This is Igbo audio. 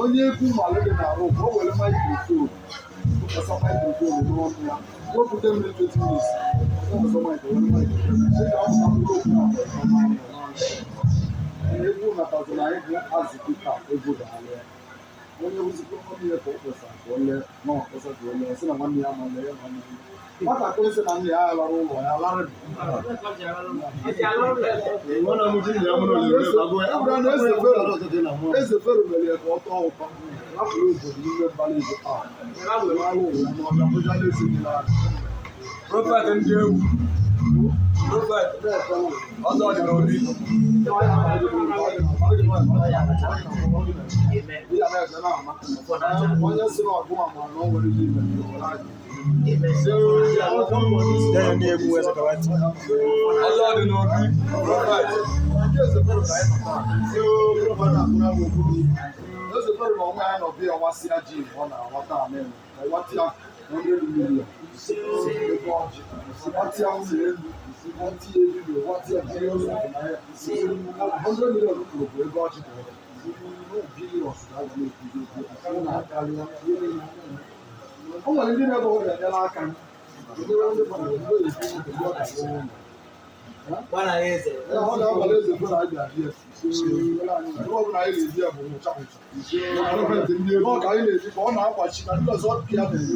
onye egwu mmalụ dị na-arụ ka o were maikrofon ọsọ maikrofon n'ọnụ ya wepụta mmiri 20 minutes ọsọ maikrofon egwu natazi na egwu azụkụ ka egwu ga-alụ ya onye wuzikwa nwanne ya ka o kpesa ka ole na ọkpesa ka ole sị na nwanne ya mana ya nwanne ya nwatakịrị sị na nne ya alara ụlọ ya lara eze fero mere ya ka ọ tọọ ụtọ hapụrụ obodo n'ime mbara igbo Prophet ndị egwu Prophet ọzọ dị n'obi onye si na ọgụ ama na o nwere ihe ime ọzọ dị n'obi Prophet ezefere na ọnwa ya nọbi ya nwasị ya ji ọ na-aghọta amen ọwata ya onye mmiri ọwata ya ụlọ elu ọtị ya elu ọwata ya jiri ụlọ ọdịnaya ọzọ mmiri ọdụkụrụ bụ ego ọjị o nwere ndị na-ebe ọrịa nyere aka ọ ga-agbara eze fere anyị abịa ọ bụla anyị na-eji ya bụ ncha ncha ọ ka anyị na-eji ka ọ na-akwachi na ndị ọzọ pịa na-eji